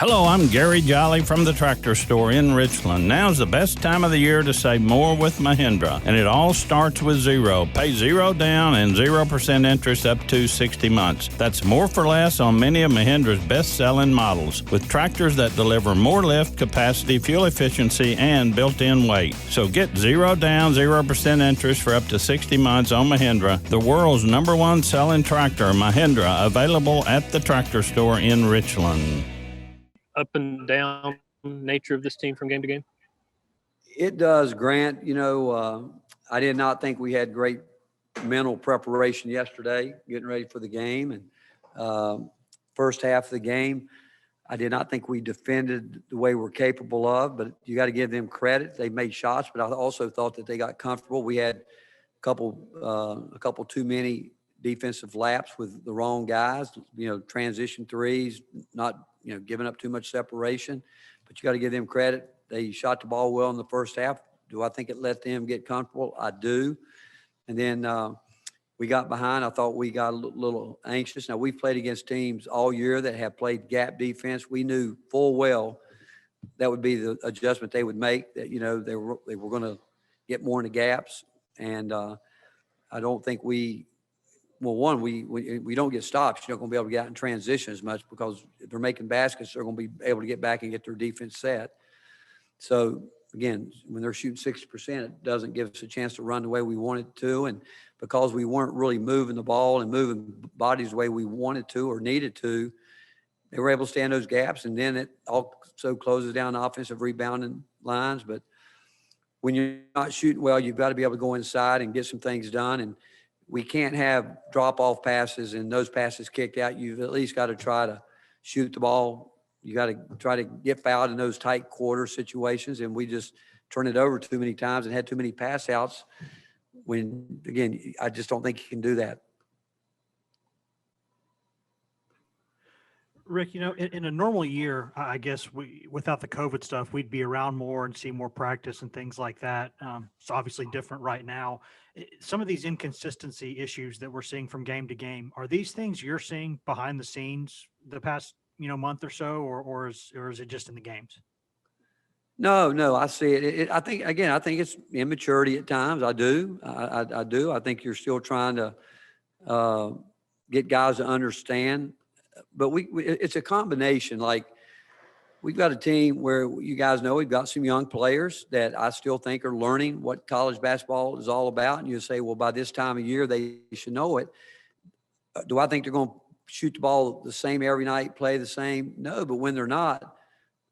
Hello, I'm Gary Jolly from the Tractor Store in Richland. Now's the best time of the year to save more with Mahindra, and it all starts with zero. Pay zero down and 0% interest up to 60 months. That's more for less on many of Mahindra's best-selling models, with tractors that deliver more lift, capacity, fuel efficiency, and built-in weight. So get zero down, 0% interest for up to 60 months on Mahindra, the world's #1 selling tractor, Mahindra, available at the Tractor Store in Richland. Up and down nature of this team from game to game? It does, Grant. I did not think we had great mental preparation yesterday, getting ready for the game. And first half of the game, I did not think we defended the way we're capable of, but you got to give them credit. They made shots, but I also thought that they got comfortable. We had a couple too many defensive laps with the wrong guys, transition threes, not giving up too much separation, but you got to give them credit. They shot the ball well in the first half. Do I think it let them get comfortable? I do. And then we got behind. I thought we got a little anxious. Now, we've played against teams all year that have played gap defense. We knew full well that would be the adjustment they would make, that, they were going to get more into gaps. And I don't think we don't get stops. You're not going to be able to get out in transition as much, because if they're making baskets, they're going to be able to get back and get their defense set. So, again, when they're shooting 60%, it doesn't give us a chance to run the way we wanted to. And because we weren't really moving the ball and moving bodies the way we wanted to or needed to, they were able to stand those gaps. And then it also closes down the offensive rebounding lines. But when you're not shooting well, you've got to be able to go inside and get some things done. And we can't have drop-off passes and those passes kicked out. You've at least got to try to shoot the ball. You got to try to get fouled in those tight quarter situations, and we just turned it over too many times and had too many pass outs when, again, I just don't think you can do that. Rick, in a normal year, I guess without the COVID stuff, we'd be around more and see more practice and things like that. It's obviously different right now. Some of these inconsistency issues that we're seeing from game to game, are these things you're seeing behind the scenes the past, month or so, or is it just in the games? No, I see it. I think it's immaturity at times. I do. I do. I think you're still trying to get guys to understand. But it's a combination. Like, we've got a team where, you guys know, we've got some young players that I still think are learning what college basketball is all about. And you say, well, by this time of year, they should know it. Do I think they're going to shoot the ball the same every night, play the same? No, but when they're not,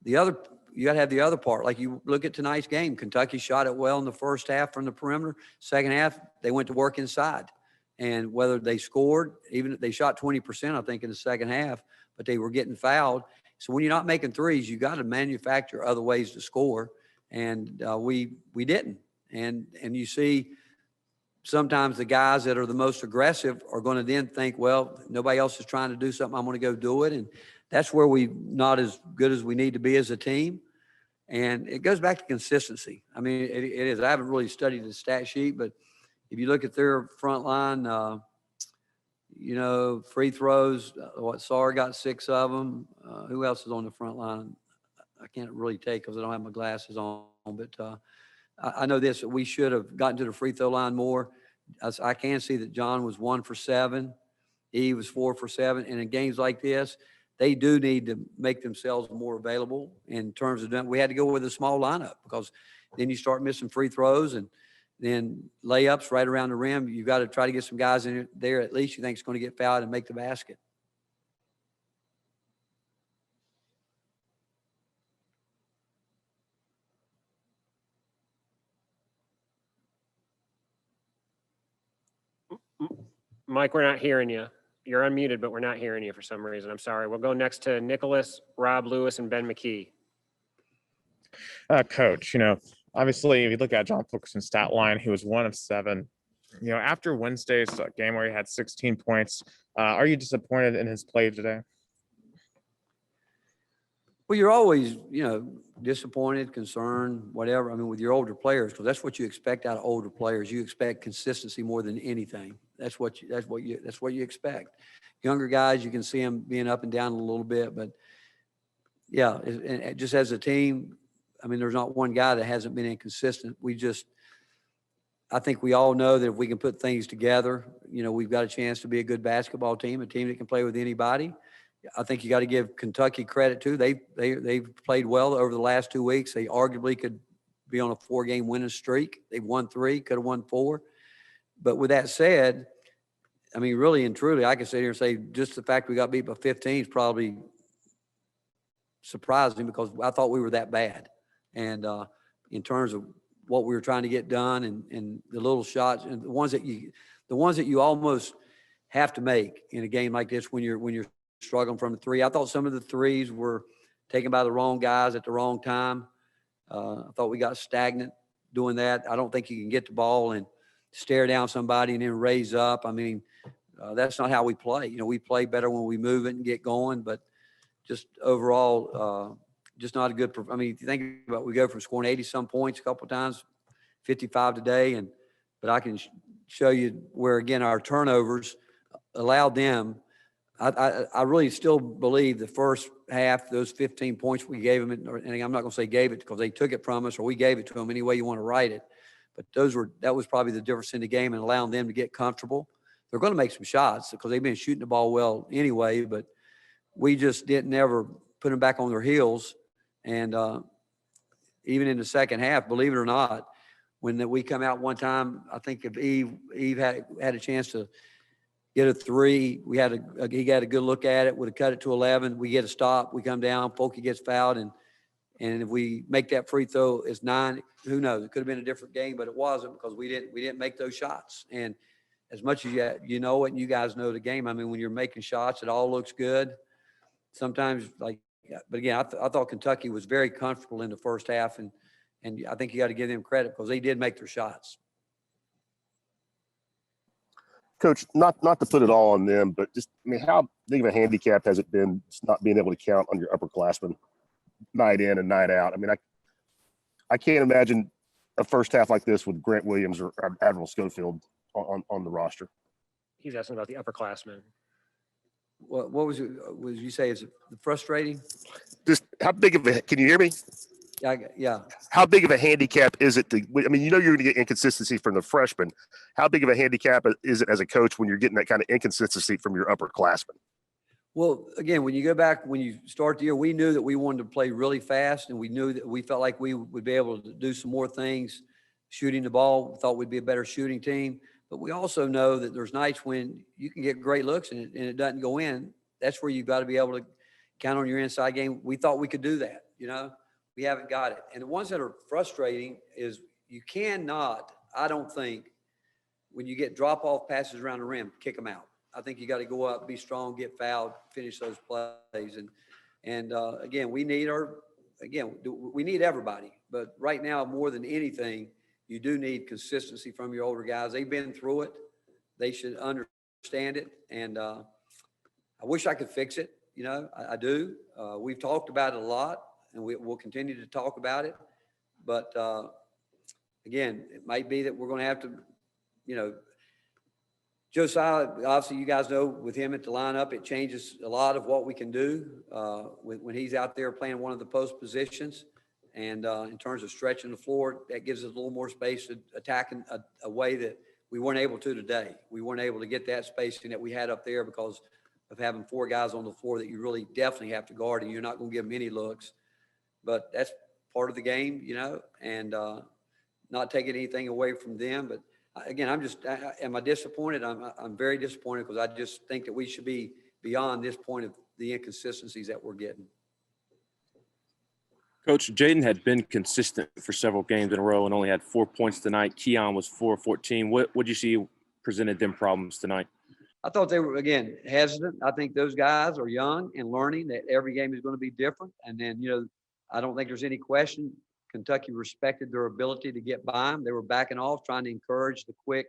you got to have the other part. Like, you look at tonight's game, Kentucky shot it well in the first half from the perimeter. Second half, they went to work inside. And whether they scored, even if they shot 20%, I think, in the second half, but they were getting fouled. So when you're not making threes, you got to manufacture other ways to score. And we didn't. And you see sometimes the guys that are the most aggressive are going to then think, well, nobody else is trying to do something, I'm going to go do it. And that's where we're not as good as we need to be as a team. And it goes back to consistency. I mean, it is. I haven't really studied the stat sheet, but if you look at their front line, free throws, Sarr got 6 of them. Who else is on the front line? I can't really take because I don't have my glasses on. But I know this, we should have gotten to the free throw line more. I can see that John was 1 for 7. He was 4 for 7. And in games like this, they do need to make themselves more available in terms of – we had to go with a small lineup, because then you start missing free throws and then layups right around the rim. You've got to try to get some guys in there at least you think is going to get fouled and make the basket. Mike, we're not hearing you. You're unmuted, but we're not hearing you for some reason. I'm sorry. We'll go next to Nicholas, Rob Lewis, and Ben McKee. Coach, obviously, if you look at John Fulkerson's stat line, he was 1 of 7. After Wednesday's game where he had 16 points, are you disappointed in his play today? Well, you're always, disappointed, concerned, whatever. I mean, with your older players, because that's what you expect out of older players. You expect consistency more than anything. That's what you expect. Younger guys, you can see them being up and down a little bit, but yeah, and just as a team, I mean, there's not one guy that hasn't been inconsistent. I think we all know that if we can put things together, we've got a chance to be a good basketball team, a team that can play with anybody. I think you got to give Kentucky credit too. They've played well over the last 2 weeks. They arguably could be on a 4-game winning streak. They've won 3, could have won 4. But with that said, I mean, really and truly, I can sit here and say just the fact we got beat by 15 is probably surprising because I thought we were that bad. And in terms of what we were trying to get done and the little shots and the ones that you almost have to make in a game like this when you're struggling from the three. I thought some of the threes were taken by the wrong guys at the wrong time. I thought we got stagnant doing that. I don't think you can get the ball and stare down somebody and then raise up. I mean, that's not how we play. We play better when we move it and get going, but just overall, just not a good. I mean, if you think about it, we go from scoring 80 some points a couple of times, 55 today, but I can show you where again our turnovers allowed them. I really still believe the first half, those 15 points we gave them, and I'm not going to say gave it because they took it from us or we gave it to them, any way you want to write it. But that was probably the difference in the game and allowing them to get comfortable. They're going to make some shots because they've been shooting the ball well anyway, but we just didn't ever put them back on their heels. And even in the second half, believe it or not, when we come out one time, I think if Eve had a chance to get a 3, he got a good look at it, would have cut it to 11. We get a stop, we come down, Polky gets fouled, and if we make that free throw, it's 9. Who knows? It could have been a different game, but it wasn't because we didn't make those shots. And as much as you know it, and you guys know the game. I mean, when you're making shots, it all looks good. Sometimes, but again, I thought Kentucky was very comfortable in the first half, and I think you got to give them credit because they did make their shots. Coach, not to put it all on them, but just, I mean, how big of a handicap has it been just not being able to count on your upperclassmen night in and night out? I mean, I can't imagine a first half like this with Grant Williams or Admiral Schofield on the roster. He's asking about the upperclassmen. What was it? Was you say is it frustrating? Just how big of a, can you hear me? Yeah. How big of a handicap is it I mean, you're going to get inconsistency from the freshmen. How big of a handicap is it as a coach when you're getting that kind of inconsistency from your upperclassmen? Well, again, when you go back, when you start the year, we knew that we wanted to play really fast, and we knew that we felt like we would be able to do some more things, shooting the ball. We thought we'd be a better shooting team. But we also know that there's nights when you can get great looks and it doesn't go in. That's where you've got to be able to count on your inside game. We thought we could do that, We haven't got it. And the ones that are frustrating is you cannot, I don't think, when you get drop-off passes around the rim, kick them out. I think you got to go up, be strong, get fouled, finish those plays. And again, we need everybody. But right now, more than anything, you do need consistency from your older guys. They've been through it. They should understand it. And I wish I could fix it. I do. We've talked about it a lot, and we'll continue to talk about it. But again, it might be that we're going to have to, Josiah, obviously you guys know with him at the lineup, it changes a lot of what we can do when he's out there playing one of the post positions. And in terms of stretching the floor, that gives us a little more space to attack in a way that we weren't able to today. We weren't able to get that spacing that we had up there because of having 4 guys on the floor that you really definitely have to guard, and you're not going to give them any looks. But that's part of the game, and not taking anything away from them. But again, am I disappointed? I'm very disappointed because I just think that we should be beyond this point of the inconsistencies that we're getting. Coach, Jaden had been consistent for several games in a row and only had 4 points tonight. Keon was 4 of 14. What did you see presented them problems tonight? I thought they were, again, hesitant. I think those guys are young and learning that every game is going to be different. And then, I don't think there's any question. Kentucky respected their ability to get by them. They were backing off, trying to encourage the quick,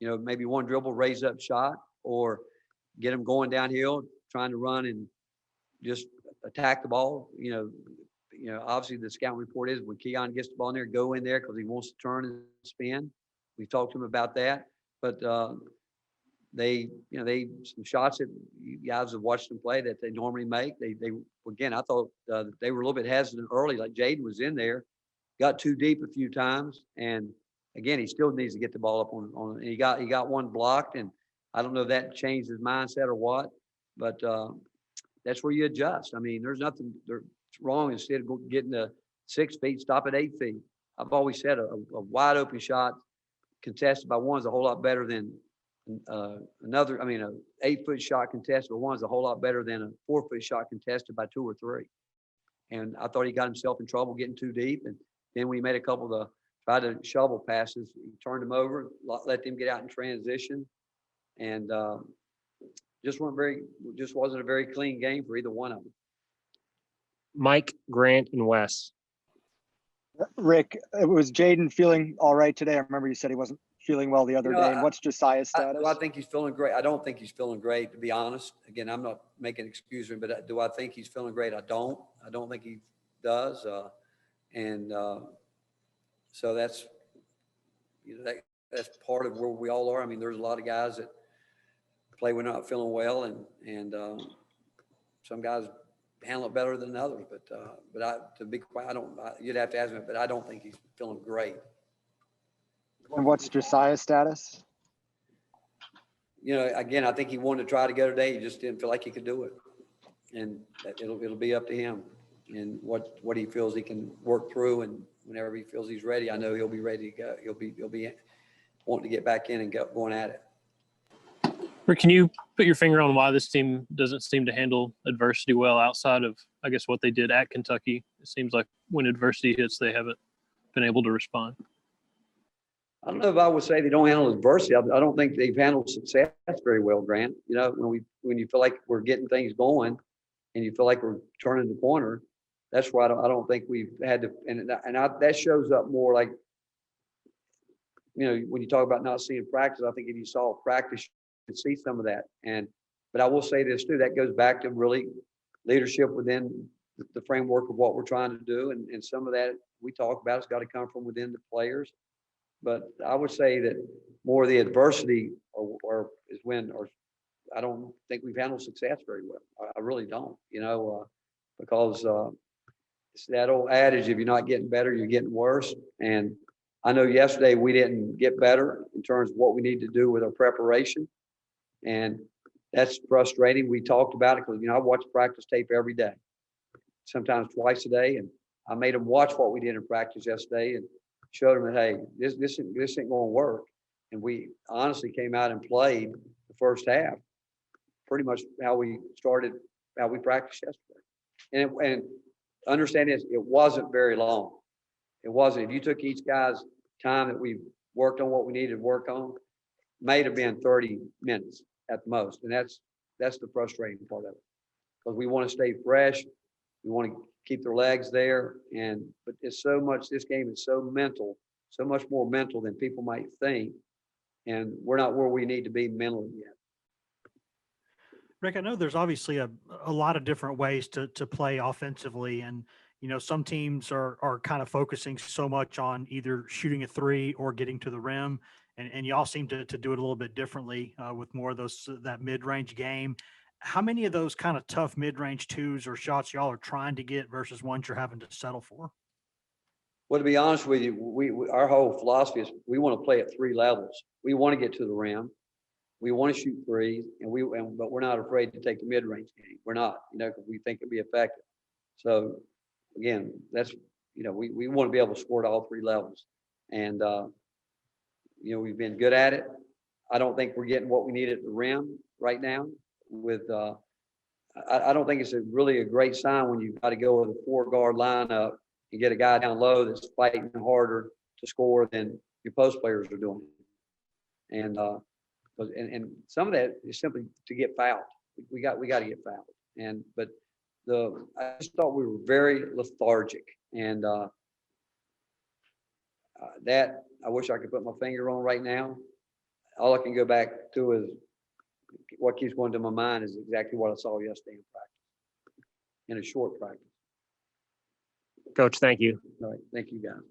maybe one dribble, raise up shot, or get them going downhill, trying to run and just attack the ball. Obviously the scouting report is when Keon gets the ball in there, go in there because he wants to turn and spin. We've talked to him about that. But some shots that you guys have watched them play that they normally make. Again, I thought they were a little bit hesitant early. Like Jaden was in there, got too deep a few times, and again, he still needs to get the ball up on. And he got one blocked, and I don't know if that changed his mindset or what, but that's where you adjust. I mean, there's nothing wrong instead of getting to 6 feet, stop at 8 feet. I've always said a wide open shot contested by one is a whole lot better than a 8-foot shot contested by one is a whole lot better than a 4-foot shot contested by 2 or 3. And I thought he got himself in trouble getting too deep. And then when he made a couple of tried to shovel passes, he turned them over, let them get out in transition, and just wasn't a very clean game for either one of them. Mike, Grant, and Wes. Rick, was Jaden feeling all right today? I remember you said he wasn't feeling well the other day. And what's Josiah's status? I think he's feeling great. I don't think he's feeling great, to be honest. Again, I'm not making excuses, but do I think he's feeling great? I don't. I don't think he does. So that's that's part of where we all are. I mean, there's a lot of guys that play when not feeling well, and some guys handle it better than others. But to be quiet, you'd have to ask him. But I don't think he's feeling great. And what's Josiah's status? Again, I think he wanted to try to go today. He just didn't feel like he could do it, and it'll be up to him and what he feels he can work through. And whenever he feels he's ready, I know he'll be ready to go. He'll be wanting to get back in and going at it. Rick, can you put your finger on why this team doesn't seem to handle adversity well outside of, I guess, what they did at Kentucky? It seems like when adversity hits, they haven't been able to respond. I don't know if I would say they don't handle adversity. I don't think they've handled success very well, Grant. When you feel like we're getting things going and you feel like we're turning the corner, that's why I don't think we've had to. That shows up more like, when you talk about not seeing practice, I think if you saw practice, you could see some of that. But I will say this too, that goes back to really leadership within the framework of what we're trying to do. And some of that we talk about has got to come from within the players. But I would say that more of the adversity I don't think we've handled success very well. I really don't, because it's that old adage, if you're not getting better, you're getting worse. And I know yesterday we didn't get better in terms of what we need to do with our preparation. And that's frustrating. We talked about it because, I watch practice tape every day, sometimes twice a day. And I made them watch what we did in practice yesterday and showed them that, hey, this ain't going to work. And we honestly came out and played the first half pretty much how we practiced yesterday. And understand this, it wasn't very long. It wasn't. If you took each guy's time that we worked on what we needed to work on, may have been 30 minutes at the most. And that's the frustrating part of it, because we want to stay fresh. We want to keep their legs there. But it's so much, this game is so mental, so much more mental than people might think. And we're not where we need to be mentally yet. Rick, I know there's obviously a lot of different ways to play offensively. And, some teams are kind of focusing so much on either shooting a three or getting to the rim. And y'all seem to do it a little bit differently with more of that mid-range game. How many of those kind of tough mid-range twos or shots y'all are trying to get versus ones you're having to settle for? Well, to be honest with you, our whole philosophy is we want to play at 3 levels. We want to get to the rim. We want to shoot threes, but we're not afraid to take the mid-range game. We're not, because we think it'll be effective. So, again, that's, we want to be able to score at all 3 levels. And, we've been good at it. I don't think we're getting what we need at the rim right now. I don't think it's really a great sign when you've got to go with a 4-guard lineup and get a guy down low that's fighting harder to score than your post players are doing. And some of that is simply to get fouled. We got to get fouled. But I just thought we were very lethargic, and that I wish I could put my finger on right now. All I can go back to is what keeps going to my mind is exactly what I saw yesterday in practice, in a short practice. Coach, thank you. All right, thank you guys.